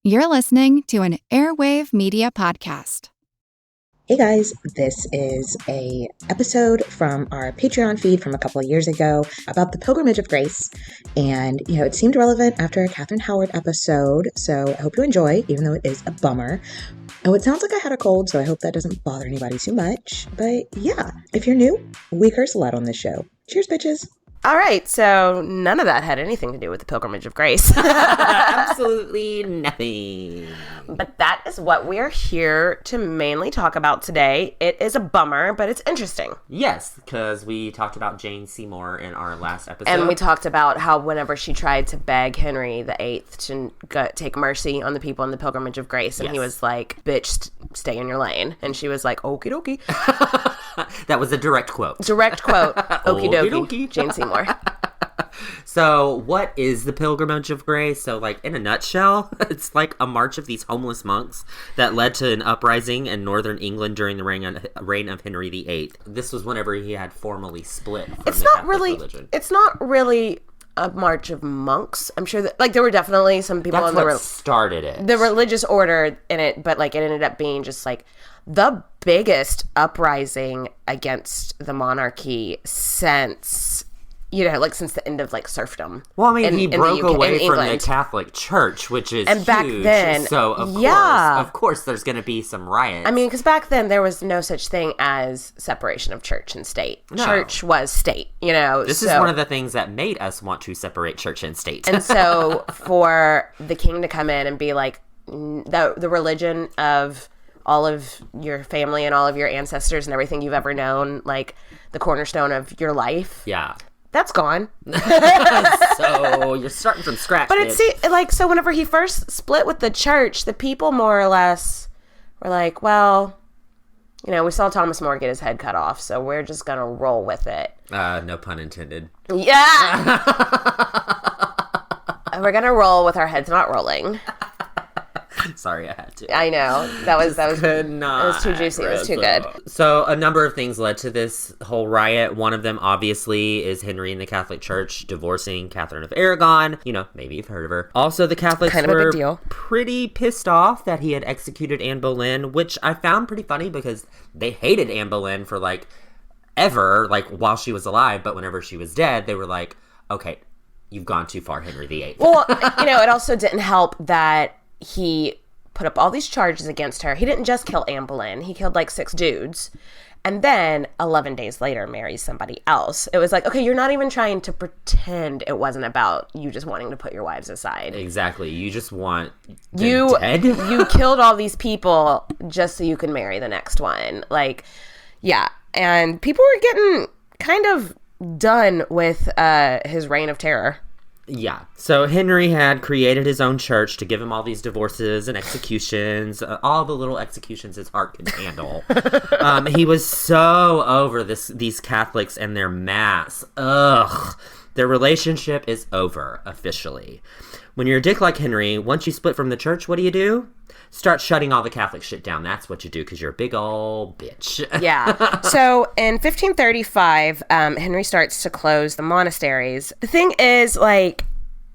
You're listening to an Airwave Media Podcast. Hey guys, this is a episode from our Patreon feed from a couple of years ago about the Pilgrimage of Grace. And, it seemed relevant after a Catherine Howard episode, so I hope you enjoy, even though it is a bummer. Oh, it sounds like I had a cold, so I hope that doesn't bother anybody too much. But yeah, if you're new, we curse a lot on this show. Cheers, bitches. All right, so none of that had anything to do with the Pilgrimage of Grace. Absolutely nothing. But that is what we're here to mainly talk about today. It is a bummer, but it's interesting. Yes, because we talked about Jane Seymour in our last episode. And we talked about how whenever she tried to beg Henry VIII to take mercy on the people in the Pilgrimage of Grace, and he was like, bitch, stay in your lane. And she was like, okie dokie. That was a direct quote. Direct quote. Okie dokie. Jane Seymour. So what is the Pilgrimage of Grace? So in a nutshell, it's like a march of these homeless monks that led to an uprising in northern England during the reign of Henry VIII. This was whenever he had formally split from the Catholic religion. It's not really a march of monks. I'm sure that there were definitely some people started it. The religious order in it, but it ended up being just the biggest uprising against the monarchy since since the end of serfdom. Well, I mean, he broke away from the Catholic Church, which is huge. Back then, so of course, there's going to be some riots. I mean, because back then there was no such thing as separation of church and state. No. Church was state. This is one of the things that made us want to separate church and state. And so, for the king to come in and be like, the religion of all of your family and all of your ancestors and everything you've ever known, the cornerstone of your life. Yeah. That's gone. So you're starting from scratch. But so whenever he first split with the church, the people more or less were like, well, we saw Thomas More get his head cut off, so we're just going to roll with it. No pun intended. Yeah. We're going to roll with our heads not rolling. Sorry, I had to. I know. That was too juicy. It was too good. So a number of things led to this whole riot. One of them, obviously, is Henry and the Catholic Church divorcing Catherine of Aragon. Maybe you've heard of her. Also, the Catholics were pretty pissed off that he had executed Anne Boleyn, which I found pretty funny because they hated Anne Boleyn for, ever, while she was alive. But whenever she was dead, they were like, okay, you've gone too far, Henry VIII. Well, it also didn't help that he put up all these charges against her. He didn't just kill Anne Boleyn. He killed 6 dudes. And then 11 days later marries somebody else. It was okay, you're not even trying to pretend it wasn't about you just wanting to put your wives aside. Exactly. You just want them dead. You killed all these people just so you can marry the next one. Yeah. And people were getting kind of done with his reign of terror. Yeah. So Henry had created his own church to give him all these divorces and executions, all the little executions his heart could handle. He was so over these Catholics and their mass. Ugh. Their relationship is over, officially. When you're a dick like Henry, once you split from the church, what do? Start shutting all the Catholic shit down. That's what you do, because you're a big old bitch. Yeah. So in 1535, Henry starts to close the monasteries. The thing is,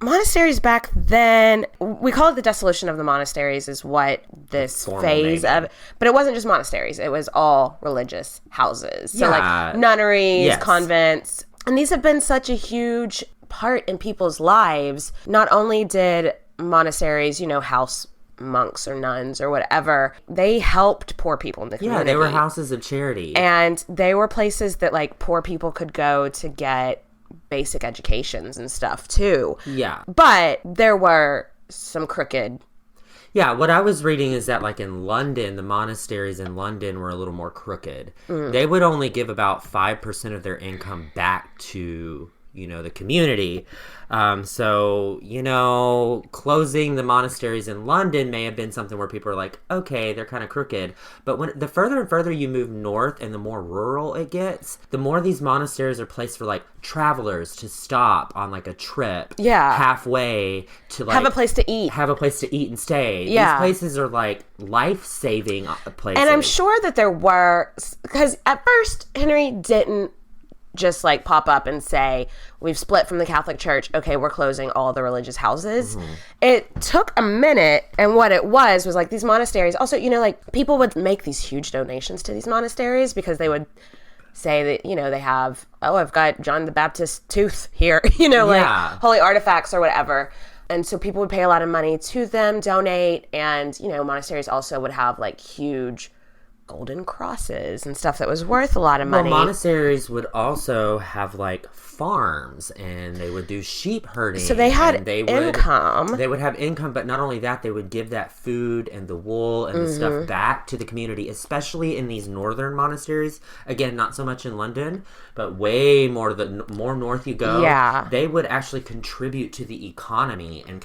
monasteries back then, we call it the dissolution of the monasteries is what this phase of, but it wasn't just monasteries. It was all religious houses. So nunneries, convents. And these have been such a huge part in people's lives. Not only did monasteries, house monks or nuns or whatever, they helped poor people in the community. Yeah, they were houses of charity. And they were places that poor people could go to get basic educations and stuff too. Yeah. But there were some crooked. Yeah, what I was reading is that in London, the monasteries in London were a little more crooked. They would only give about 5% of their income back to the community. So, closing the monasteries in London may have been something where people are like, okay, they're kind of crooked. But when the further and further you move north and the more rural it gets, the more these monasteries are placed for travelers to stop on a trip. Yeah. Halfway to have a place to eat. Have a place to eat and stay. Yeah. These places are life-saving places. And I'm sure that there were, because at first Henry didn't just like pop up and say, we've split from the Catholic Church. Okay, we're closing all the religious houses. It took a minute. And what it was like these monasteries. Also, you know, like people would make these huge donations to these monasteries because they would say that, you know, they have, I've got John the Baptist's tooth here, you know, like holy artifacts or whatever. And so people would pay a lot of money to them, donate. And, you know, monasteries also would have like huge golden crosses and stuff that was worth a lot of money. Well, monasteries would also have like farms, and they would do sheep herding. So they had income. They would have income, but not only that, they would give that food and the wool and the stuff back to the community, especially in these northern monasteries. Again, not so much in London, but way more the more north you go. Yeah. They would actually contribute to the economy and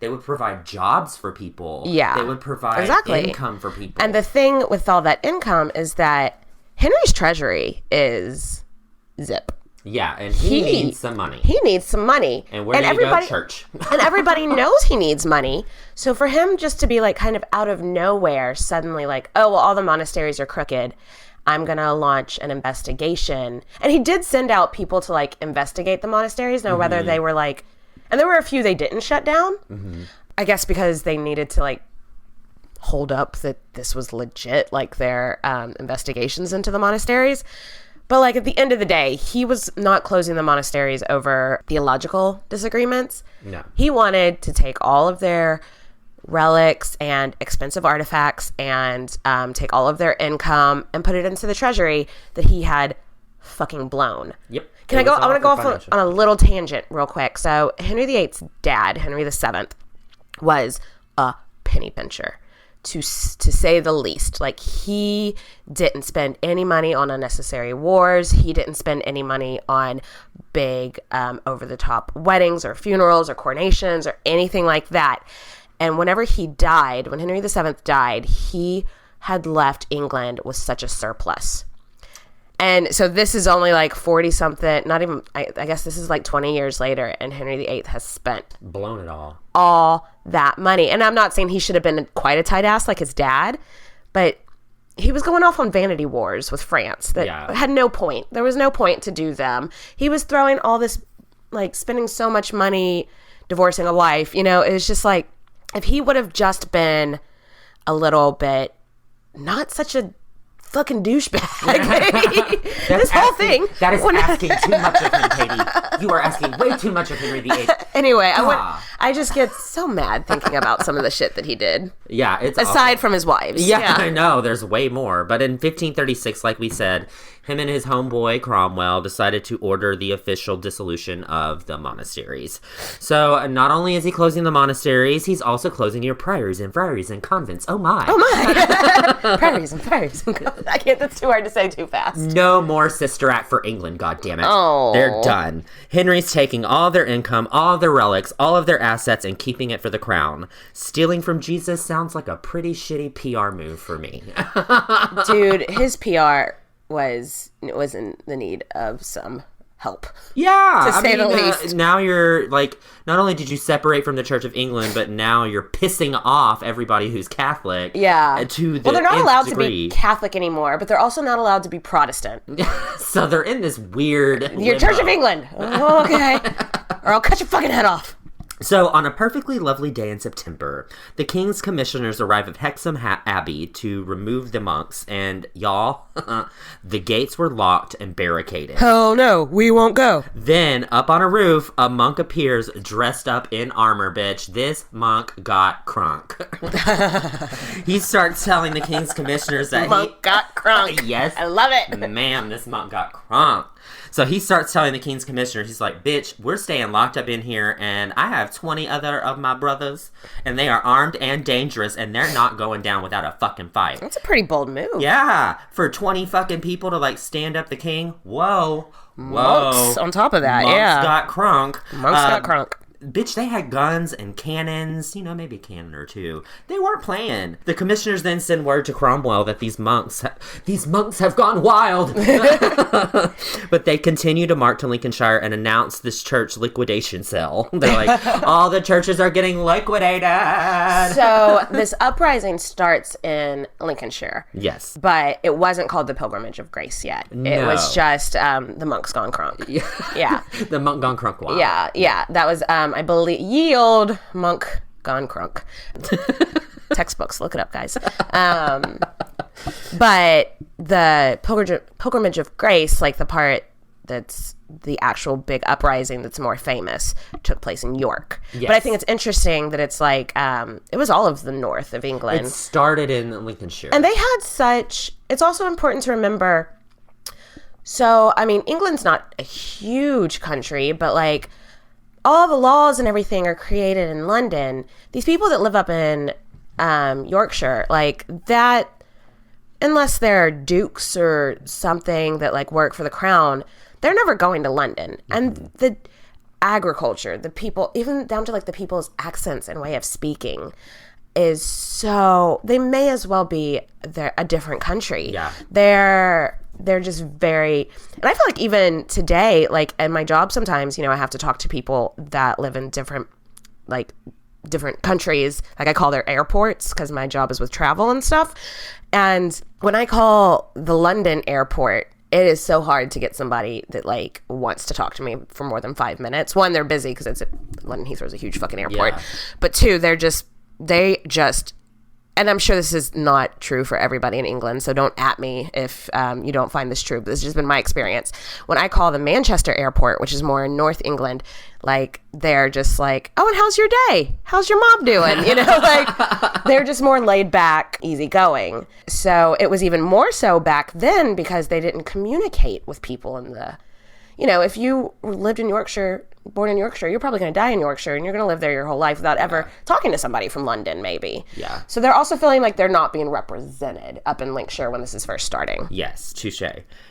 they would provide jobs for people. Yeah. They would provide income for people. And the thing with all that income is that Henry's treasury is zip. Yeah, and he needs some money. He needs some money. And where do you go? Church. And everybody knows he needs money. So for him just to be like kind of out of nowhere, suddenly like, oh, well, all the monasteries are crooked. I'm going to launch an investigation. And he did send out people to like investigate the monasteries. Now, whether they were like, and there were a few they didn't shut down. I guess because they needed to like hold up that this was legit, like their investigations into the monasteries. But like at the end of the day, he was not closing the monasteries over theological disagreements. No. He wanted to take all of their relics and expensive artifacts and take all of their income and put it into the treasury that he had fucking blown. Yep. I want to go off on a little tangent real quick. So Henry VIII's dad, Henry VII, was a penny pincher. To say the least. Like, he didn't spend any money on unnecessary wars. He didn't spend any money on big over-the-top weddings or funerals or coronations or anything like that. And whenever he died, when Henry VII died, he had left England with such a surplus. And so this is only like 40-something, not even, I guess this is like 20 years later, and Henry VIII has spent. Blown it all that money. And I'm not saying he should have been quite a tight ass like his dad, but he was going off on vanity wars with France that had no point. There was no point to do them. He was throwing all this, like spending so much money divorcing a wife. You know, it was just like, if he would have just been a little bit, not such a fucking douchebag. This whole thing. That is asking too much of him, Katie. You are asking way too much of Henry VIII. Anyway, I just get so mad thinking about some of the shit that he did. Yeah, it's aside from his wives. Yeah, I know. There's way more. But in 1536, like we said, him and his homeboy Cromwell decided to order the official dissolution of the monasteries. So not only is he closing the monasteries, he's also closing your priories and friaries and convents. Oh my. Priories and friaries. I can't, that's too hard to say too fast. No more Sister Act for England, goddammit. Oh. They're done. Henry's taking all their income, all their relics, all of their assets, and keeping it for the crown. Stealing from Jesus sounds like a pretty shitty PR move for me. Dude, his PR was in the need of some help. Yeah, to say the least. Now you're like, not only did you separate from the Church of England, but now you're pissing off everybody who's Catholic. Yeah. To the well, they're not allowed degree. to be Catholic anymore, but they're also not allowed to be Protestant. So they're in this weird Your Church of England. Oh, okay. Or I'll cut your fucking head off. So, on a perfectly lovely day in September, the king's commissioners arrive at Hexham Abbey to remove the monks, and y'all, the gates were locked and barricaded. Hell no, we won't go. Then, up on a roof, a monk appears dressed up in armor, bitch. This monk got crunk. He starts telling the king's commissioners that monk got crunk. Yes. I love it. Ma'am, this monk got crunk. So he starts telling the king's commissioners, he's like, bitch, we're staying locked up in here, and I have 20 other of my brothers, and they are armed and dangerous, and they're not going down without a fucking fight. That's a pretty bold move. Yeah. For 20 fucking people to, like, stand up the king? Whoa. Monks on top of that, Monks got crunk. Monks got crunk. bitch, they had guns and cannons, maybe a cannon or two. They weren't playing. The commissioners then send word to Cromwell that these monks have gone wild. But they continue to march to Lincolnshire and announce this church liquidation sale. They're like, all the churches are getting liquidated. So this uprising starts in Lincolnshire. Yes. But it wasn't called the Pilgrimage of Grace yet. No. It was just the monks gone crunk. Yeah. The monk gone crunk wild. Yeah. That was, I believe, ye olde monk gone crunk. Textbooks, look it up, guys. But the Pilgrimage of Grace, like the part that's the actual big uprising that's more famous, took place in York. Yes. But I think it's interesting that it's like, it was all of the north of England. It started in Lincolnshire. And they had it's also important to remember, so, I mean, England's not a huge country, but like, all the laws and everything are created in London. These people that live up in Yorkshire, like that, unless they're dukes or something that like work for the crown, they're never going to London. And the agriculture, the people, even down to like the people's accents and way of speaking is so, they may as well be a different country. Yeah. They're just very, and I feel like even today, like in my job sometimes, I have to talk to people that live in different countries. Like I call their airports because my job is with travel and stuff. And when I call the London airport, it is so hard to get somebody that like wants to talk to me for more than 5 minutes. One, they're busy because London Heathrow is a huge fucking airport. Yeah. But two, they just, and I'm sure this is not true for everybody in England, so don't at me if you don't find this true, but this has just been my experience. When I call the Manchester airport, which is more in North England, like, they're just like, oh, and how's your day? How's your mom doing? Like, they're just more laid back, easygoing. So it was even more so back then because they didn't communicate with people in the, if you lived in Yorkshire, born in Yorkshire, you're probably going to die in Yorkshire and you're going to live there your whole life without ever talking to somebody from London, maybe. Yeah. So they're also feeling like they're not being represented up in Lincolnshire when this is first starting. Yes, touche.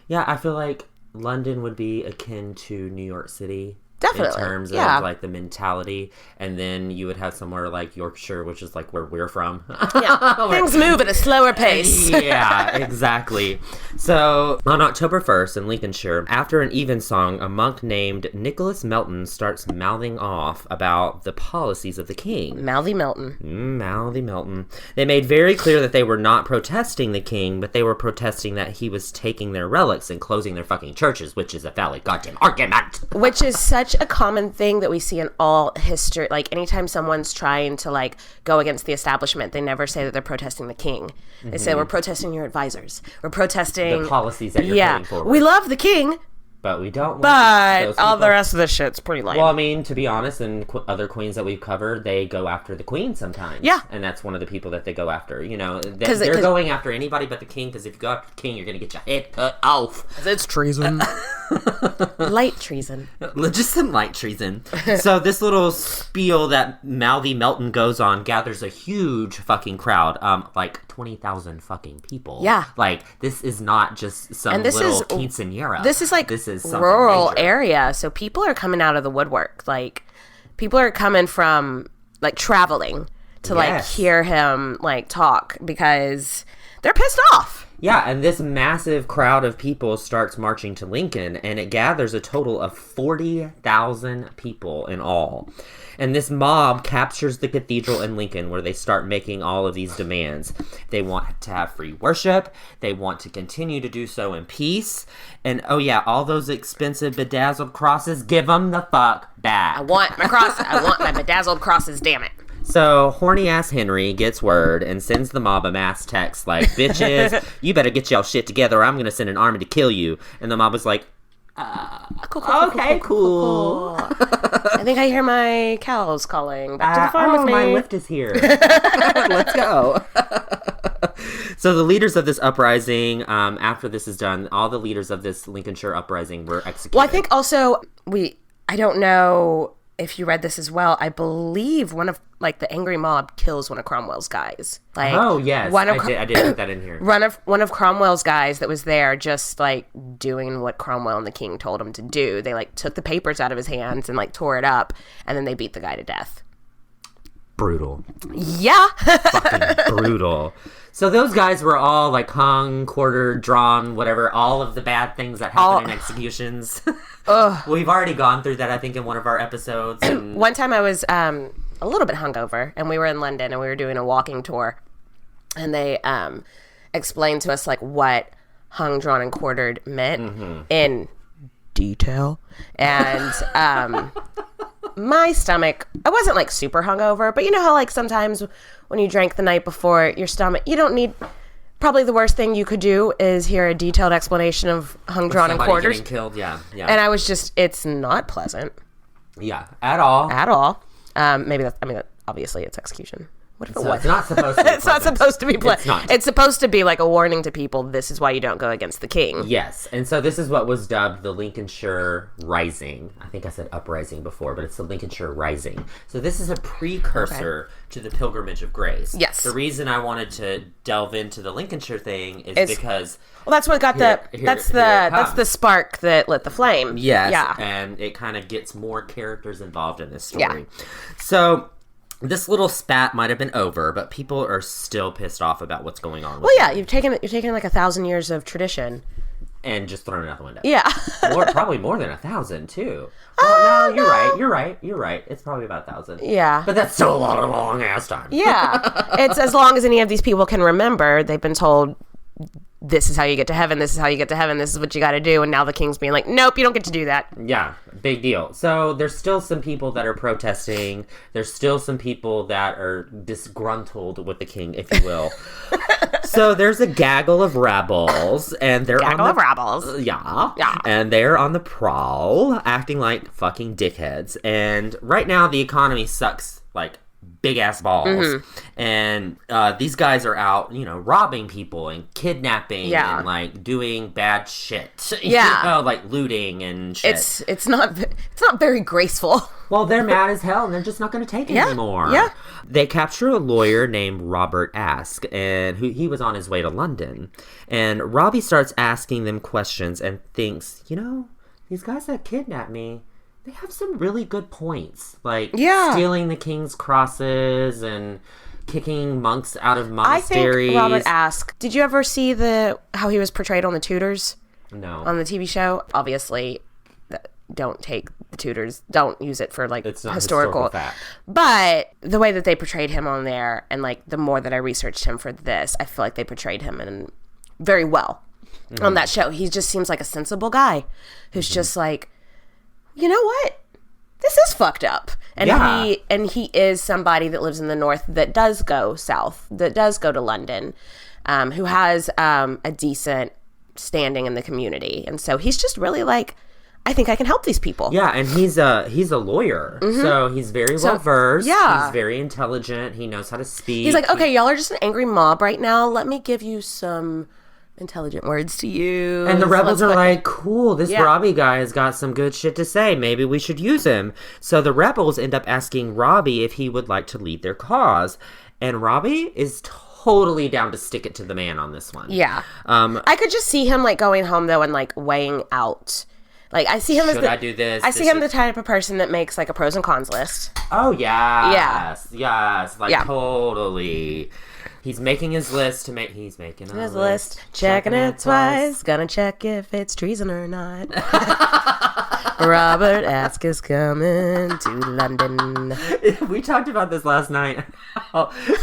Yeah, I feel like London would be akin to New York City. Definitely. In terms of like the mentality. And then you would have somewhere like Yorkshire, which is like where we're from. Yeah. Things move at a slower pace. Yeah, exactly. So on October 1st in Lincolnshire, after an evensong, a monk named Nicholas Melton starts mouthing off about the policies of the king. Mouthy Melton. Mouthy Melton. They made very clear that they were not protesting the king, but they were protesting that he was taking their relics and closing their fucking churches, which is a valid goddamn argument. Which is such a common thing that we see in all history. Like anytime someone's trying to like go against the establishment, they never say that they're protesting the king. They say we're protesting your advisors. We're protesting the policies that you're putting forward. We love the king, but we don't. But all the rest of the shit's pretty lame. Well, I mean, to be honest, and other queens that we've covered, they go after the queen sometimes. Yeah. And that's one of the people that they go after. They're going after anybody but the king, because if you go after the king, you're going to get your head cut off. It's treason. Light treason. Just some light treason. So this little spiel that Mouthy Melton goes on gathers a huge fucking crowd. Like 20,000 fucking people. Yeah. Like, this is not just some little quinceañera. This is rural area, so people are coming out of the woodwork. Like, people are coming from, like, traveling to, like, hear him, like, talk because they're pissed off. Yeah, and this massive crowd of people starts marching to Lincoln, and it gathers a total of 40,000 people in all. And this mob captures the cathedral in Lincoln, where they start making all of these demands. They want to have free worship. They want to continue to do so in peace. And, oh yeah, all those expensive bedazzled crosses, give them the fuck back. I want my cross. I want my bedazzled crosses, damn it. So, horny-ass Henry gets word and sends the mob a mass text like, bitches, you better get y'all shit together or I'm going to send an army to kill you. And the mob was like, cool. I think I hear my cows calling. Back to the farm with me. My lift is here. Let's go. So the leaders of this uprising, after this is done, all the leaders of this Lincolnshire uprising were executed. Well, I think also, I don't know if you read this as well, I believe one of like the angry mob kills one of Cromwell's guys. Like, oh yes, I did put that in here. One of Cromwell's guys that was there, just like doing what Cromwell and the king told him to do. They like took the papers out of his hands and like tore it up, and then they beat the guy to death. Brutal. Yeah. Fucking brutal. So those guys were all like hung, quartered, drawn, whatever, all of the bad things that happen in executions. We've already gone through that, I think, in one of our episodes. And... One time I was a little bit hungover, and we were in London, and we were doing a walking tour, and they explained to us like what hung, drawn, and quartered meant in detail. And my stomach, I wasn't like super hungover, but you know how like sometimes when you drank the night before, your stomach, you don't need, probably the worst thing you could do is hear a detailed explanation of hung, drawn, and quarters. Getting killed, yeah. And I was just, it's not pleasant. Yeah, at all. Maybe that's, I mean, obviously it's execution. What if it was? It's not supposed to be It's not supposed to be It's not. It's supposed to be like a warning to people, this is why you don't go against the king. Yes, and so this is what was dubbed the Lincolnshire Rising. I think I said uprising before, but it's the Lincolnshire Rising. So this is a precursor to the Pilgrimage of Grace. Yes. The reason I wanted to delve into the Lincolnshire thing is because... Well, that's what got that's the spark that lit the flame. Yes, yeah. And it kind of gets more characters involved in this story. Yeah. So... This little spat might have been over, but people are still pissed off about what's going on. Well, yeah, you've taken like 1,000 years of tradition and just thrown it out the window. Yeah, probably more than 1,000 too. Well, no, you're right. It's probably about 1,000. Yeah, but that's still a lot of long ass time. Yeah, it's as long as any of these people can remember. They've been told, this is how you get to heaven, this is how you get to heaven, this is what you got to do, and now the king's being like, nope, you don't get to do that. Yeah, big deal. So there's still some people that are protesting. There's still some people that are disgruntled with the king, if you will. So there's a gaggle of rebels, and they're Yeah. And they're on the prowl, acting like fucking dickheads. And right now the economy sucks like big ass balls, and these guys are out, robbing people and kidnapping and like doing bad shit. Like looting and shit. It's not very graceful. Well, they're mad as hell, and they're just not going to take it anymore. Yeah. They capture a lawyer named Robert Aske, and he was on his way to London. And Robbie starts asking them questions and thinks, these guys that kidnapped me, they have some really good points, like stealing the king's crosses and kicking monks out of monasteries. I think Robert Aske. Did you ever see how he was portrayed on The Tudors? No. On the TV show? Obviously, don't take The Tudors. Don't use it for like it's not historical fact. But the way that they portrayed him on there, and like the more that I researched him for this, I feel like they portrayed him very well on that show. He just seems like a sensible guy who's just like, you know what? This is fucked up. And he is somebody that lives in the north that does go south, that does go to London, who has a decent standing in the community. And so he's just really like, I think I can help these people. Yeah, and he's a lawyer. So he's very well versed. Yeah. He's very intelligent. He knows how to speak. He's like, okay, y'all are just an angry mob right now. Let me give you some intelligent words to use. And the rebels are like, cool, this Robbie guy has got some good shit to say. Maybe we should use him. So the rebels end up asking Robbie if he would like to lead their cause. And Robbie is totally down to stick it to the man on this one. Yeah. I could just see him like going home though and like weighing out. Like I see him as I do this? I see him the type of person that makes like a pros and cons list. Oh yeah. Yeah. Yes. Like totally. He's making his list He's making his list. Checking it twice. Gonna check if it's treason or not. Robert Aske is coming to London. We talked about this last night.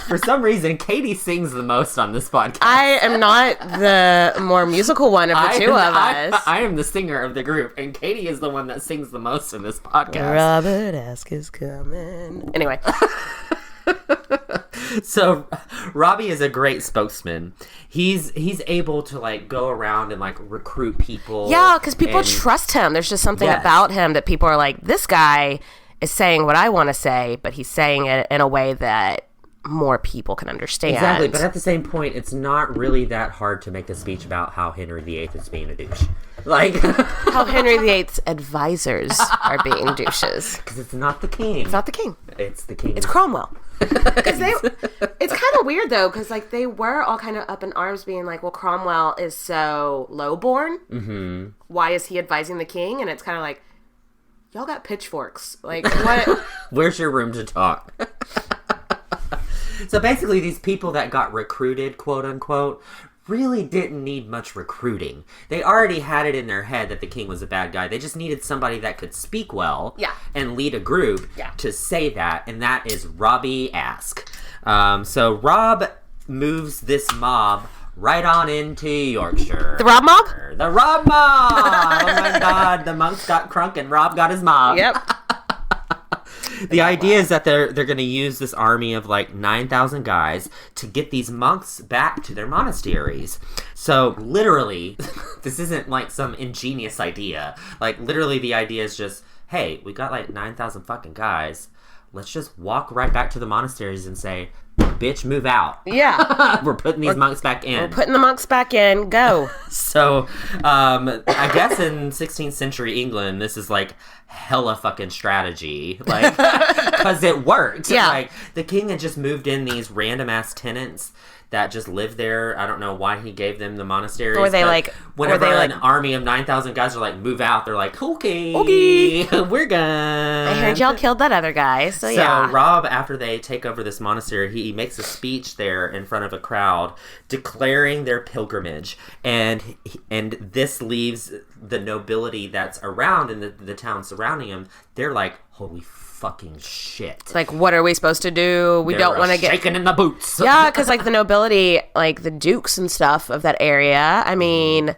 For some reason, Katie sings the most on this podcast. I am not the more musical one of the two of us. I am the singer of the group, and Katie is the one that sings the most in this podcast. Robert Aske is coming. Anyway. So Robbie is a great spokesman. He's able to like go around and like recruit people. Yeah, because people trust him. There's just something about him that people are like, this guy is saying what I want to say, but he's saying it in a way that more people can understand. Exactly, but at the same point, it's not really that hard to make a speech about how Henry VIII is being a douche. Like how Henry VIII's advisors are being douches. Because it's not the king. It's not the king. It's the king. It's Cromwell. Because it's kind of weird though, because like they were all kind of up in arms, being like, "Well, Cromwell is so lowborn. Mm-hmm. Why is he advising the king?" And it's kind of like, y'all got pitchforks. Like, what? Where's your room to talk? So basically, these people that got recruited, quote unquote, really didn't need much recruiting. They already had it in their head that the king was a bad guy. They just needed somebody that could speak well and lead a group to say that, and that is Robbie Aske. So Rob moves this mob right on into Yorkshire. The Rob mob? The Rob mob! Oh my god, the monks got crunk and Rob got his mob. Yep. The idea is that they're going to use this army of like 9,000 guys to get these monks back to their monasteries. So literally, this isn't like some ingenious idea. Like literally the idea is just, hey, we got like 9,000 fucking guys. Let's just walk right back to the monasteries and say, bitch, move out. Yeah. We're putting these monks back in. We're putting the monks back in. Go. So, I guess in 16th century England, this is like hella fucking strategy. Like, because it worked. Yeah. Like, the king had just moved in these random ass tenants that just lived there. I don't know why he gave them the monasteries. Or they like... Whenever an army of 9,000 guys are like, move out, they're like, okay. We're gone. I heard y'all killed that other guy, so yeah. So Rob, after they take over this monastery, he makes a speech there in front of a crowd declaring their pilgrimage. And this leaves the nobility that's around in the town surrounding him. They're like, holy fucking shit. It's like, what are we supposed to do? We don't want to get shaken in the boots. Yeah, because like the nobility, like the dukes and stuff of that area, I mean,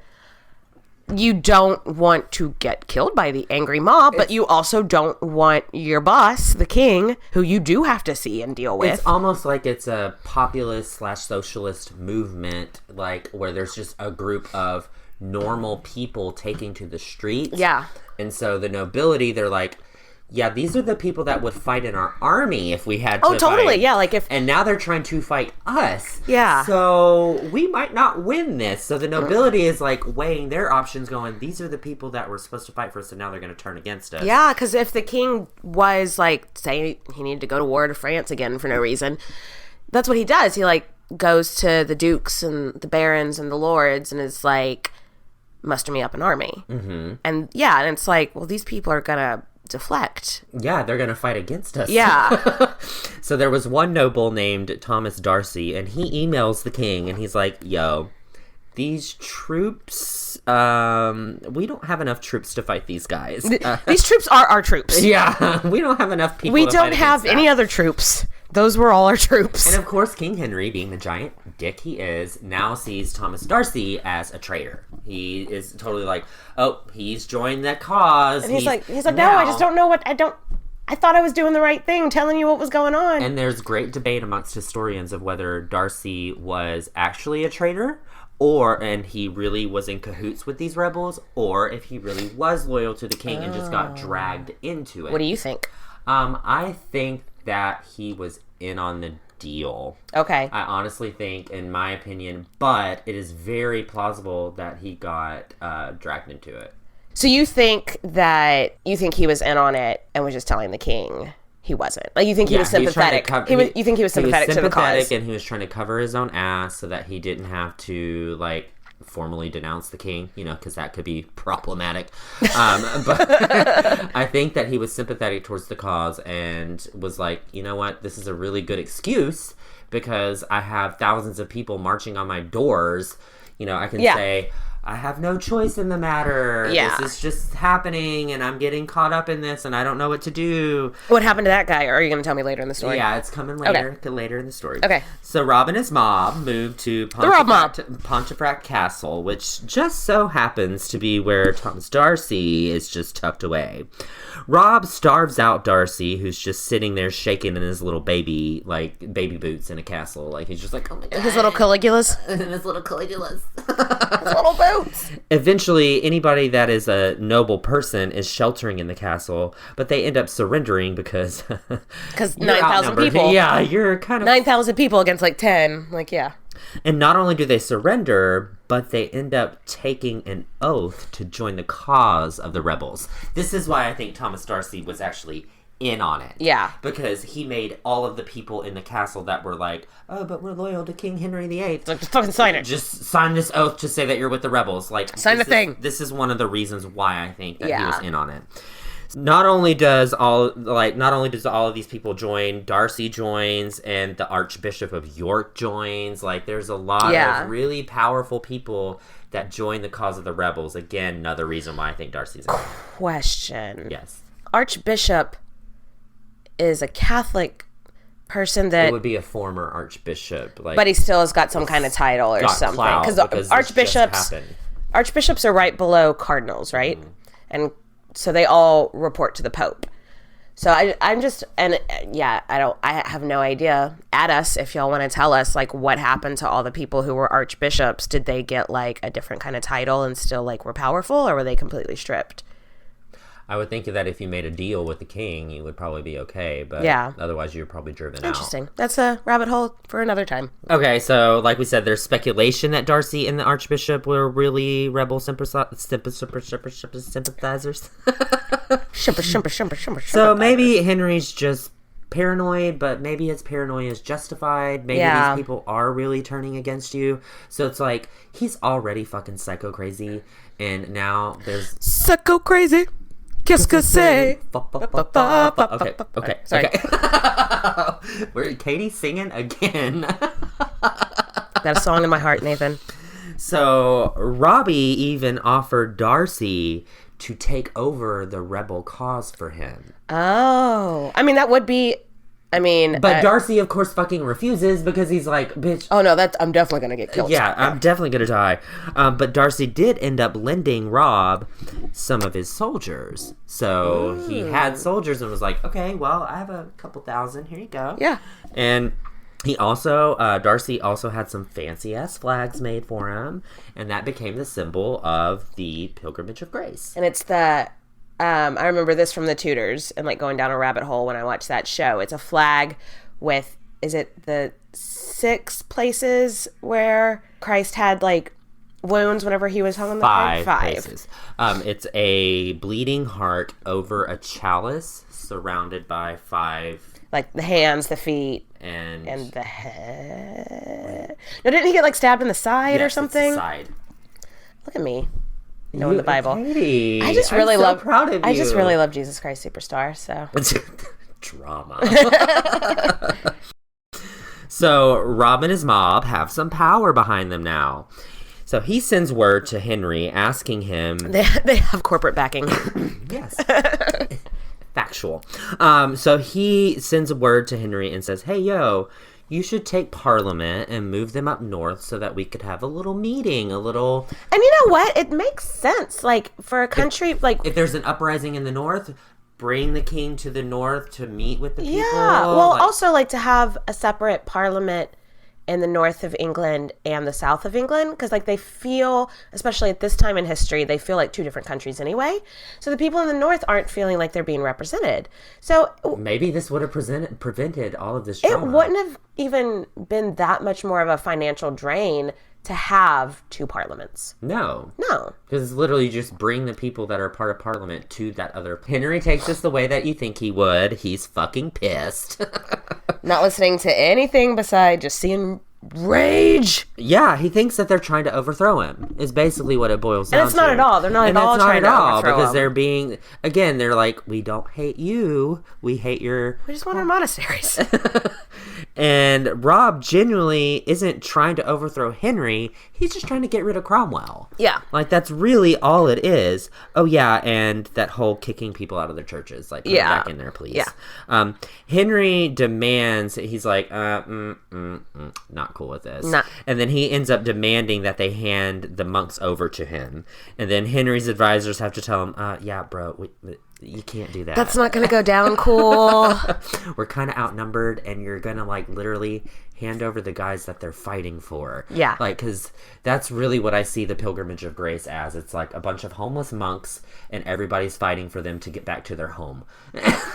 you don't want to get killed by the angry mob, but you also don't want your boss, the king, who you do have to see and deal with. It's almost like it's a populist/socialist movement, like where there's just a group of normal people taking to the streets. Yeah. And so the nobility, they're like, yeah, these are the people that would fight in our army if we had to Oh, totally. fight. Yeah, like if... And now they're trying to fight us. Yeah. So we might not win this. So the nobility is like weighing their options going, these are the people that were supposed to fight for us and now they're going to turn against us. Yeah, because if the king was like, say he needed to go to war to France again for no reason, that's what he does. He like goes to the dukes and the barons and the lords and is like, muster me up an army. Mm-hmm. And yeah, and it's like, well, these people are going to deflect. Yeah, they're gonna fight against us. Yeah. So there was one noble named Thomas Darcy, and he emails the king, and he's like, yo, these troops, we don't have enough troops to fight these guys. These troops are our troops. Yeah, we don't have enough people We to don't fight have against any that. other troops. Those were all our troops. And of course, King Henry, being the giant dick he is, now sees Thomas Darcy as a traitor. He is totally like, oh, he's joined that cause. And he's like, no, I just don't know what, I thought I was doing the right thing, telling you what was going on. And there's great debate amongst historians of whether Darcy was actually a traitor, and he really was in cahoots with these rebels, or if he really was loyal to the king and just got dragged into it. What do you think? I think that he was in on the deal. Okay. I honestly think, in my opinion, but it is very plausible that he got dragged into it. So you think he was in on it and was just telling the king he wasn't? Like, you think he was sympathetic? You think he was sympathetic to the cause? And he was trying to cover his own ass so that he didn't have to, like, formally denounce the king, because that could be problematic. But I think that he was sympathetic towards the cause and was like, you know what, this is a really good excuse because I have thousands of people marching on my doors. I can say, I have no choice in the matter. Yeah. This is just happening and I'm getting caught up in this and I don't know what to do. What happened to that guy? Or are you going to tell me later in the story? Yeah, it's coming later. Okay. Later in the story. Okay. So Rob and his mob moved to Pontefract Castle, which just so happens to be where Thomas Darcy is just tucked away. Rob starves out Darcy, who's just sitting there shaking in his little baby boots in a castle. Like, he's just like, oh my God. His little Caligulas. His little Caligulas. Little boots. Eventually, anybody that is a noble person is sheltering in the castle, but they end up surrendering because 9,000 people. Yeah, you're kind of 9,000 people against like 10. Like, yeah. And not only do they surrender, but they end up taking an oath to join the cause of the rebels. This is why I think Thomas Darcy was actually in on it. Yeah. Because he made all of the people in the castle that were like, oh, but we're loyal to King Henry VIII. Like, just fucking sign it. Just sign this oath to say that you're with the rebels. Like, sign the thing. This is one of the reasons why I think that he was in on it. Not only does all of these people join, Darcy joins, and the Archbishop of York joins. Like, there's a lot of really powerful people that join the cause of the rebels. Again, another reason why I think Darcy's in. Question. Yes. Archbishop is a Catholic person that... It would be a former archbishop. But he still has got some kind of title or something. Because archbishops are right below cardinals, right? Mm-hmm. And so they all report to the Pope. So I have no idea. Add us if y'all want to tell us, like, what happened to all the people who were archbishops. Did they get, like, a different kind of title and still, like, were powerful, or were they completely stripped? I would think that if you made a deal with the king, you would probably be okay, but otherwise you're probably driven out. Interesting. That's a rabbit hole for another time. Okay, so like we said, there's speculation that Darcy and the Archbishop were really rebel sympathizers. So maybe Henry's just paranoid, but maybe his paranoia is justified. Maybe these people are really turning against you. So it's like, he's already fucking psycho crazy, and now there's... Psycho crazy. Qu'est-ce que c'est? Okay. Sorry. We're Katie singing again. Got a song in my heart, Nathan. So Robbie even offered Darcy to take over the rebel cause for him. Oh. I mean, that would be... But Darcy, of course, fucking refuses because he's like, bitch. Oh, no, I'm definitely going to get killed. Yeah, I'm definitely going to die. But Darcy did end up lending Rob some of his soldiers. So he had soldiers and was like, okay, well, I have a couple thousand. Here you go. Yeah. And he also, Darcy also had some fancy-ass flags made for him. And that became the symbol of the Pilgrimage of Grace. And it's I remember this from the Tudors and, like, going down a rabbit hole when I watched that show. It's a flag with, is it the 6 places where Christ had, like, wounds whenever he was hung on the Five places. It's a bleeding heart over a chalice surrounded by 5... Like, the hands, the feet, and the head. No, didn't he get, like, stabbed in the side or something? It's the side. Look at me. Knowing the Bible. Katie, I just really proud of you. I just really love Jesus Christ Superstar, so. Drama. So Rob and his mob have some power behind them now. So he sends word to Henry asking him... They have corporate backing. Yes. Factual. So he sends a word to Henry and says, hey, yo, you should take Parliament and move them up north so that we could have a little meeting, And you know what? It makes sense. Like, for a country, if there's an uprising in the north, bring the king to the north to meet with the people. Yeah. Well, also, to have a separate Parliament in the north of England and the south of England, because, they feel, especially at this time in history, they feel like 2 different countries anyway. So the people in the north aren't feeling like they're being represented. So maybe this would have prevented all of this drama. It wouldn't have even been that much more of a financial drain to have 2 parliaments. No. Because it's literally just bring the people that are part of Parliament to that other... Henry takes this the way that you think he would. He's fucking pissed. Not listening to anything beside just seeing rage. Yeah, he thinks that they're trying to overthrow him, is basically what it boils down to. And it's not at all. They're not at all trying to overthrow him. Because they're being... Again, they're like, we don't hate you. We hate your... We just want our monasteries. And Rob genuinely isn't trying to overthrow Henry. He's just trying to get rid of Cromwell. Yeah. That's really all it is. Oh, yeah, and that whole kicking people out of their churches. Come back in there, please. Yeah. Henry demands... He's like, not cool with this. Nah. And then he ends up demanding that they hand the monks over to him. And then Henry's advisors have to tell him, yeah, bro, you can't do that. That's not going to go down cool. We're kind of outnumbered, and you're going to, literally hand over the guys that they're fighting for. Yeah. Like, because that's really what I see the Pilgrimage of Grace as. It's like a bunch of homeless monks, and everybody's fighting for them to get back to their home.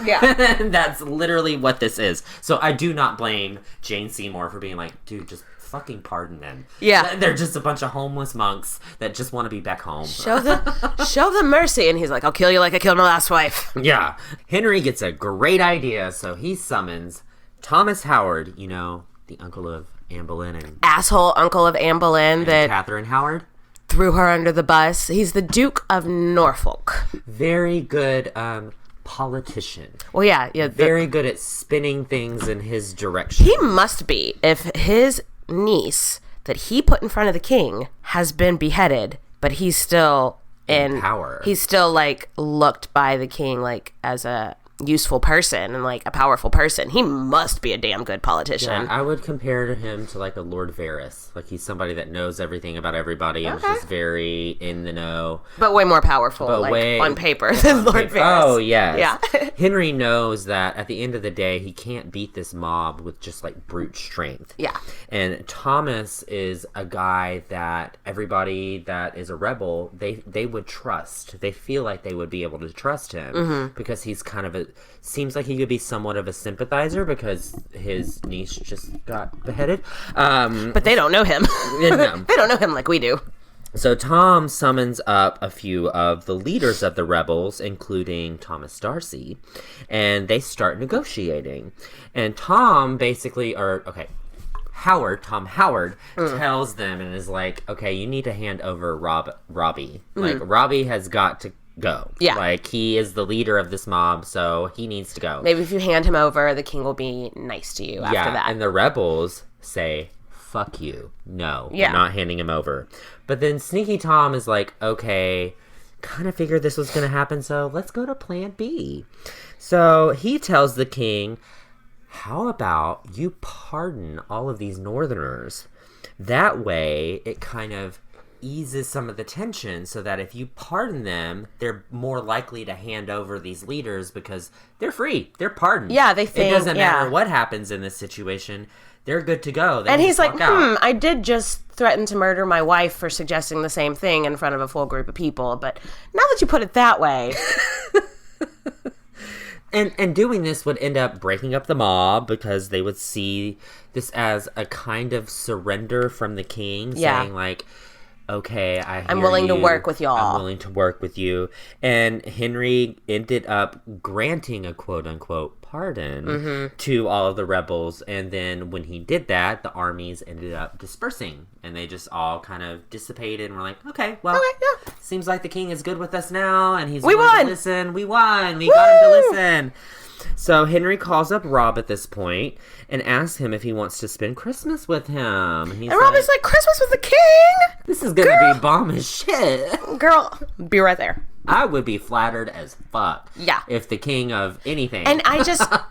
Yeah. That's literally what this is. So I do not blame Jane Seymour for being like, dude, just fucking pardon them. Yeah. They're just a bunch of homeless monks that just want to be back home. Show them mercy. And he's like, I'll kill you like I killed my last wife. Yeah. Henry gets a great idea, so he summons Thomas Howard, you know, the uncle of Anne Boleyn and Asshole uncle of Anne Boleyn that Catherine Howard. Threw her under the bus. He's the Duke of Norfolk. Very good politician. Well, yeah. Very good at spinning things in his direction. He must be, if his niece that he put in front of the king has been beheaded, but he's still in power. He's still like looked by the king like as a useful person and like a powerful person. He must be a damn good politician. Yeah, I would compare him to like a Lord Varys. Like he's somebody that knows everything about everybody and is just very in the know. But way more powerful on paper than Lord Varys. Oh, yes. Yeah. Henry knows that at the end of the day, he can't beat this mob with just like brute strength. Yeah. And Thomas is a guy that everybody that is a rebel, they would trust. They feel like they would be able to trust him because he's kind of seems like he could be somewhat of a sympathizer because his niece just got beheaded. But they don't know him. No. They don't know him like we do. So Tom summons up a few of the leaders of the rebels, including Thomas Darcy, and they start negotiating. And Tom Howard tells them and is like, okay, you need to hand over Robbie. Like, Robbie has got to go. Yeah. Like, he is the leader of this mob, so he needs to go. Maybe if you hand him over, the king will be nice to you after that. And the rebels say, fuck you. No, yeah. We're not handing him over. But then Sneaky Tom is like, okay, kind of figured this was going to happen, so let's go to plan B. So he tells the king, how about you pardon all of these northerners? That way, it kind of eases some of the tension so that if you pardon them, they're more likely to hand over these leaders because they're free. They're pardoned. Yeah, they think, it doesn't matter what happens in this situation. They're good to go. And he's like, I did just threaten to murder my wife for suggesting the same thing in front of a full group of people, but now that you put it that way... And doing this would end up breaking up the mob because they would see this as a kind of surrender from the king, saying like, okay, I'm willing to work with y'all. I'm willing to work with you. And Henry ended up granting a quote-unquote pardon to all of the rebels. And then when he did that, the armies ended up dispersing. And they just all kind of dissipated and were like, okay, well, seems like the king is good with us now. And he's willing to listen. We won. We got him to listen. So Henry calls up Rob at this point and asks him if he wants to spend Christmas with him. And Rob is like, Christmas with the king? This is going to be bomb as shit. Girl, be right there. I would be flattered as fuck. Yeah. If the king of anything. And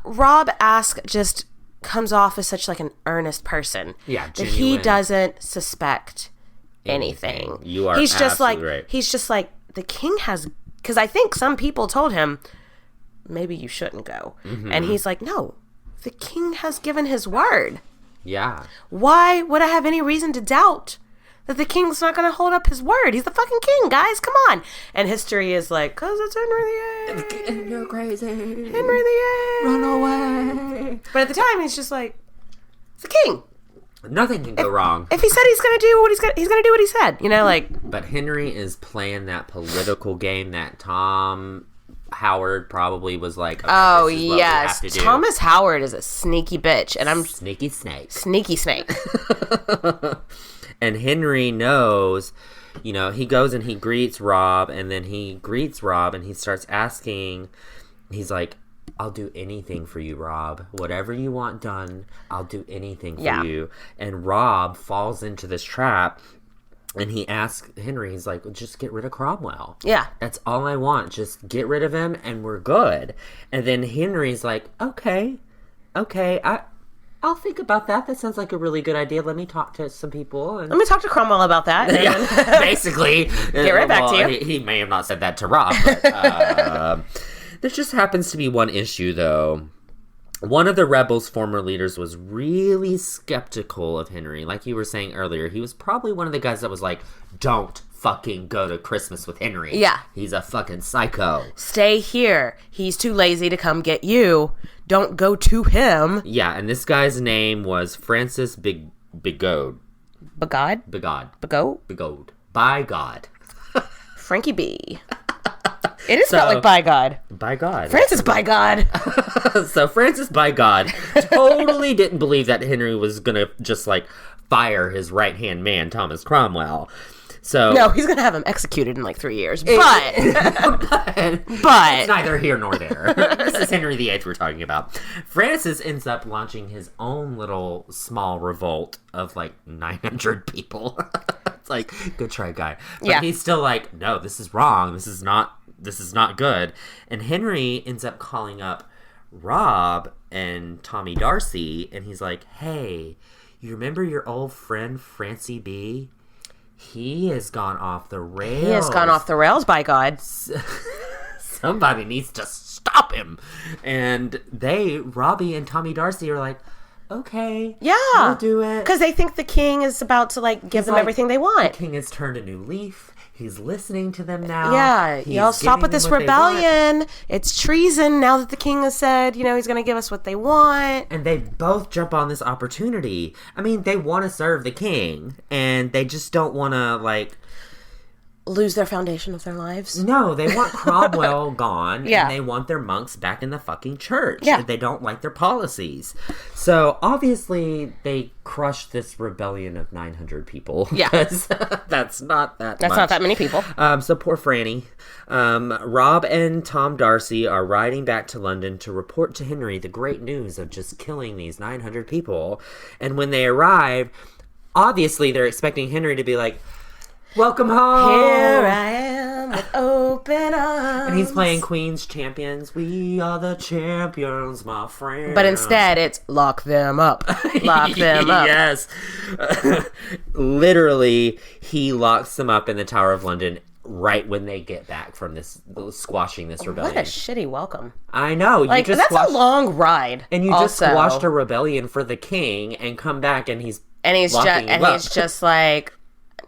Rob Aske just comes off as such like an earnest person. Yeah, that he doesn't suspect anything. You are absolutely right. He's just like, the king has, because I think some people told him, maybe you shouldn't go. And he's like, no, the king has given his word. Yeah. Why would I have any reason to doubt that the king's not going to hold up his word? He's the fucking king, guys. Come on. And history is like, because it's Henry VIII. You're crazy. Henry VIII. Run away. But at the time, he's just like, it's the king. Nothing can go wrong. If he said he's going to do what he's going to do what he said, you know, like. But Henry is playing that political game that Tom Howard probably was like, okay, oh this is what yes, we have to do. Thomas Howard is a sneaky bitch, and I'm sneaky snake. And Henry knows, you know, he goes and he greets Rob, and then he greets Rob, and he starts asking. He's like, I'll do anything for you, Rob. Whatever you want done, I'll do anything for you. And Rob falls into this trap. And he asks Henry, he's like, just get rid of Cromwell. Yeah. That's all I want. Just get rid of him and we're good. And then Henry's like, okay, I'll think about that. That sounds like a really good idea. Let me talk to some people. And... Let me talk to Cromwell about that. Yeah, basically. Get right back to you. He may have not said that to Rob. But, there just happens to be one issue, though. One of the rebels' former leaders was really skeptical of Henry. Like you were saying earlier, he was probably one of the guys that was like, don't fucking go to Christmas with Henry. Yeah. He's a fucking psycho. Stay here. He's too lazy to come get you. Don't go to him. Yeah, and this guy's name was Francis Bigode. Bagod? Bigod. Bagot? Bigode. By God. Frankie B. It is spelled like by God. By God. Francis by God. So Francis by God totally didn't believe that Henry was going to just like fire his right-hand man, Thomas Cromwell. So No, he's going to have him executed in like 3 years. But it's neither here nor there. This is Henry VIII we're talking about. Francis ends up launching his own little small revolt of like 900 people. It's like, good try, guy. But he's still like, no, this is wrong. This is not good. And Henry ends up calling up Rob and Tommy Darcy, and he's like, hey, you remember your old friend Francie B? He has gone off the rails. He has gone off the rails, by God. Somebody needs to stop him. And Robbie and Tommy Darcy are like, okay, yeah, we'll do it. Because they think the king is about to like give them everything they want. The king has turned a new leaf. He's listening to them now. Yeah, He's y'all stop with this rebellion. It's treason now that the king has said, he's going to give us what they want. And they both jump on this opportunity. I mean, they want to serve the king, and they just don't want to, like... lose their foundation of their lives. No, they want Cromwell gone, yeah. And they want their monks back in the fucking church. Yeah. They don't like their policies. So, obviously, they crushed this rebellion of 900 people. Yeah. That's not that That's much. not that many people. So, poor Franny. Rob and Tom Darcy are riding back to London to report to Henry the great news of just killing these 900 people. And when they arrive, obviously, they're expecting Henry to be like, welcome home. Here I am with open arms. And he's playing Queen's Champions. We are the champions, my friend. But instead, it's lock them up. Lock them up. Yes. Literally, he locks them up in the Tower of London right when they get back from squashing this rebellion. What a shitty welcome. I know. That's a long ride. And you just squashed a rebellion for the king and come back and he's just like...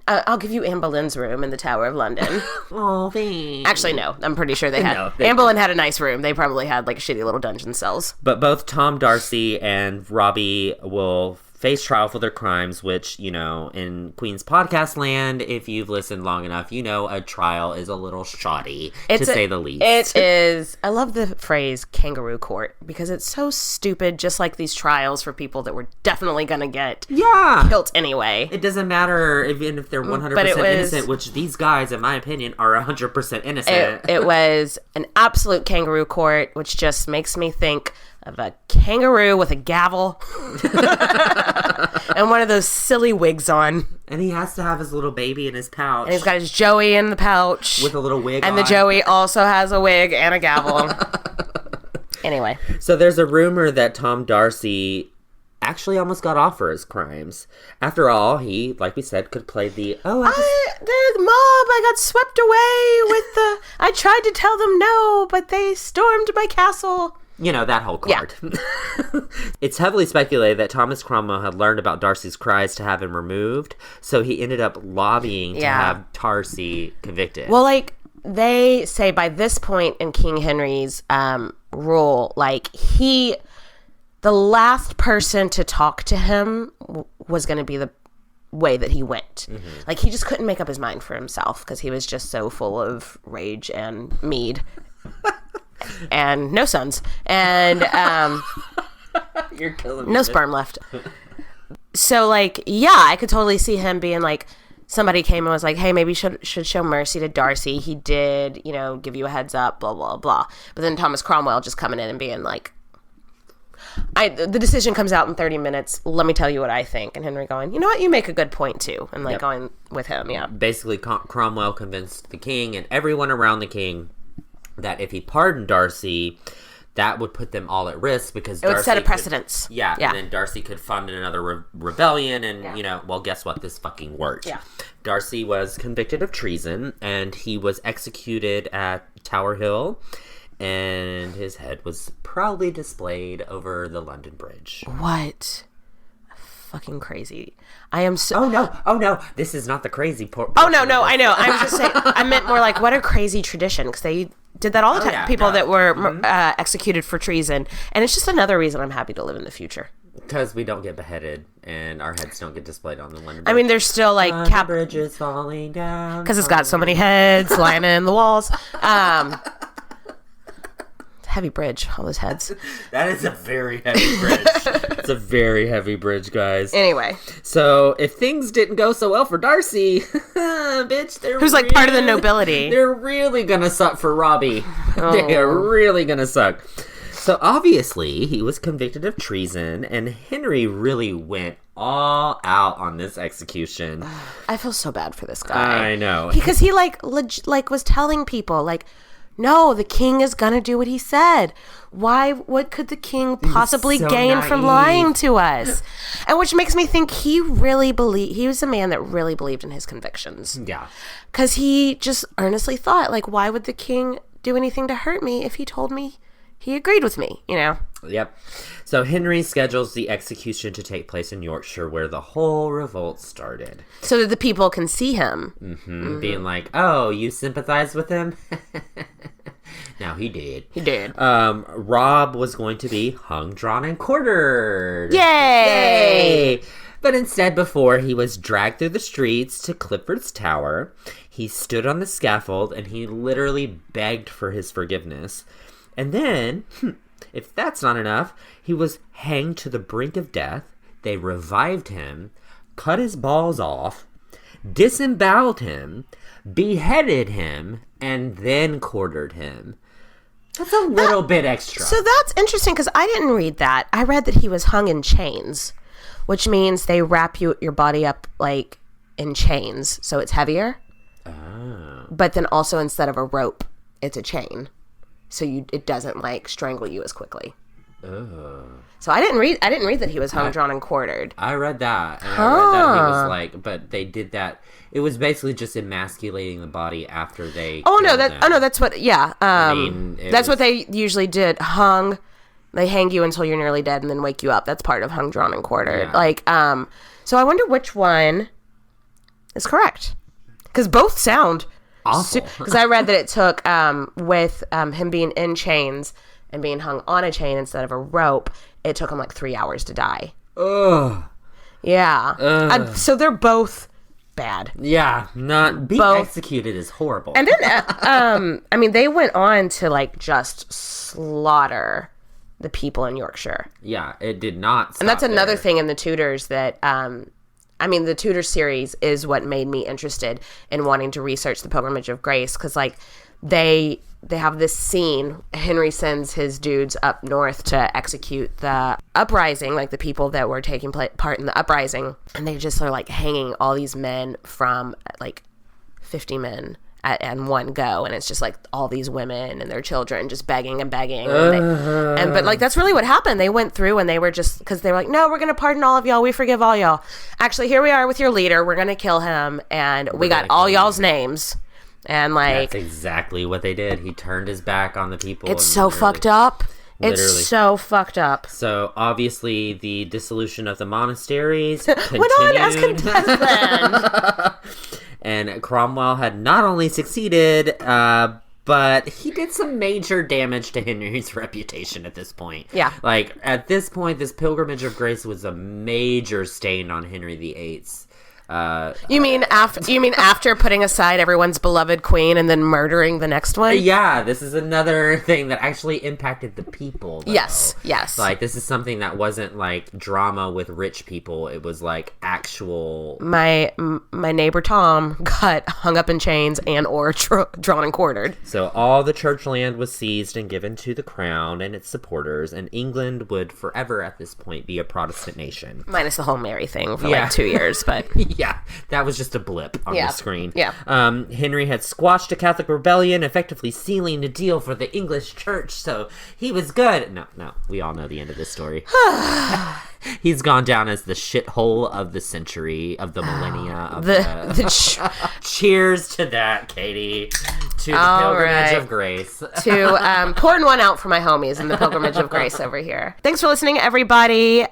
I'll give you Anne Boleyn's room in the Tower of London. Oh, thanks. Actually, no. I'm pretty sure they had... Anne Boleyn had a nice room. They probably had, like, shitty little dungeon cells. But both Tom Darcy and Robbie will face trial for their crimes, which, in Queen's podcast land, if you've listened long enough, a trial is a little shoddy, to say the least. It is. I love the phrase kangaroo court, because it's so stupid, just like these trials for people that were definitely going to get killed anyway. It doesn't matter even if they're 100% innocent, which these guys, in my opinion, are 100% innocent. It was an absolute kangaroo court, which just makes me think of a kangaroo with a gavel and one of those silly wigs on. And he has to have his little baby in his pouch. And he's got his Joey in the pouch. With a little wig on. And the Joey also has a wig and a gavel. Anyway. So there's a rumor that Tom Darcy actually almost got off for his crimes. After all, he, like we said, could play the the mob, I got swept away with the... I tried to tell them no, but they stormed my castle. That whole card. Yeah. It's heavily speculated that Thomas Cromwell had learned about Darcy's cries to have him removed, so he ended up lobbying to have Darcy convicted. Well, like, they say by this point in King Henry's rule, like, the last person to talk to him was going to be the way that he went. Mm-hmm. Like, he just couldn't make up his mind for himself because he was just so full of rage and mead. And no sons. And you're killing me. No sperm left. So, like, I could totally see him being like, somebody came and was like, hey, maybe you should show mercy to Darcy. He did, give you a heads up, blah, blah, blah. But then Thomas Cromwell just coming in and being like, the decision comes out in 30 minutes. Let me tell you what I think. And Henry going, you know what? You make a good point, too. And, like, going with him, yeah. Basically, Cromwell convinced the king and everyone around the king that if he pardoned Darcy, that would put them all at risk because it would set a precedence. And then Darcy could fund another rebellion, and well, guess what? This fucking worked. Yeah. Darcy was convicted of treason, and he was executed at Tower Hill. and his head was proudly displayed over the London Bridge. What? Fucking crazy. I am so... Oh no, this is not the crazy part. Oh no, I know. I was just saying, I meant more like, what a crazy tradition, because they did that all the time. People that were executed for treason, and it's just another reason I'm happy to live in the future. Because we don't get beheaded, and our heads don't get displayed on the London Bridge. I mean, there's still like... The bridge is falling down. Because it's got so many heads lining the walls. Heavy bridge, all those heads. That is a very heavy bridge. It's a very heavy bridge, guys. Anyway. So, if things didn't go so well for Darcy, bitch, who's like part of the nobility. They're really gonna suck for Robbie. Oh. They are really gonna suck. So, obviously, he was convicted of treason, and Henry really went all out on this execution. I feel so bad for this guy. I know. Because he like was telling people like, no, the king is gonna do what he said. Why? What could the king possibly gain from lying to us? And which makes me think he was a man that really believed in his convictions. Yeah. Because he just earnestly thought, like, why would the king do anything to hurt me if he told me he agreed with me, you know? Yep. So Henry schedules the execution to take place in Yorkshire, where the whole revolt started. So that the people can see him. Mm-hmm. Being like, oh, you sympathize with him? No, he did. He did. Rob was going to be hung, drawn, and quartered. Yay! But instead, before he was dragged through the streets to Clifford's Tower, he stood on the scaffold and he literally begged for his forgiveness. And then, if that's not enough, he was hanged to the brink of death. They revived him, cut his balls off, disemboweled him, beheaded him, and then quartered him. That's a little bit extra. So that's interesting, because I didn't read that. I read that he was hung in chains, which means they wrap your body up like in chains, so it's heavier. Oh. But then also instead of a rope, it's a chain, so it doesn't like strangle you as quickly. Oh. So I didn't read that he was hung, drawn, and quartered. I read that, and I read that he was like, but they did that. It was basically just emasculating the body after they. That's what. Yeah. That's what they usually did. They hang you until you're nearly dead and then wake you up. That's part of hung, drawn, and quartered. Yeah. So I wonder which one is correct, because both sound awful. Because I read that it took with him being in chains and being hung on a chain instead of a rope, it took him like 3 hours to die. Ugh. Yeah. So they're both bad. Yeah. Not being executed is horrible. And then, they went on to like just slaughter the people in Yorkshire. Yeah, it did not stop. And that's another thing in the Tudors that, the Tudor series is what made me interested in wanting to research the Pilgrimage of Grace, because like they have this scene. Henry sends his dudes up north to execute the uprising, like the people that were taking part in the uprising, and they just are like hanging all these men from like 50 men at one go, and it's just like all these women and their children just begging and begging, but like that's really what happened. They went through and they were just, because they were like, no, we're gonna pardon all of y'all, we forgive all y'all. Actually, here we are with your leader, we're gonna kill him, and we got all y'all's names. And like, that's exactly what they did. He turned his back on the people. It's so fucked up. It's so fucked up. So obviously the dissolution of the monasteries went on as contestant. And Cromwell had not only succeeded, but he did some major damage to Henry's reputation at this point. Yeah. Like, at this point, this Pilgrimage of Grace was a major stain on Henry VIII's. You mean after putting aside everyone's beloved queen and then murdering the next one? Yeah, this is another thing that actually impacted the people, though. Yes. Like, this is something that wasn't like drama with rich people. It was like actual. My neighbor Tom got hung up in chains and or drawn and quartered. So all the church land was seized and given to the crown and its supporters, and England would forever at this point be a Protestant nation. Minus the whole Mary thing for like 2 years, but. Yeah, that was just a blip on the screen. Yeah. Henry had squashed a Catholic rebellion, effectively sealing the deal for the English church, so he was good. No, we all know the end of this story. He's gone down as the shithole of the century, of the millennia. Cheers to that, Katie. To the All Pilgrimage right. of Grace. To pouring one out for my homies in the Pilgrimage of Grace over here. Thanks for listening, everybody.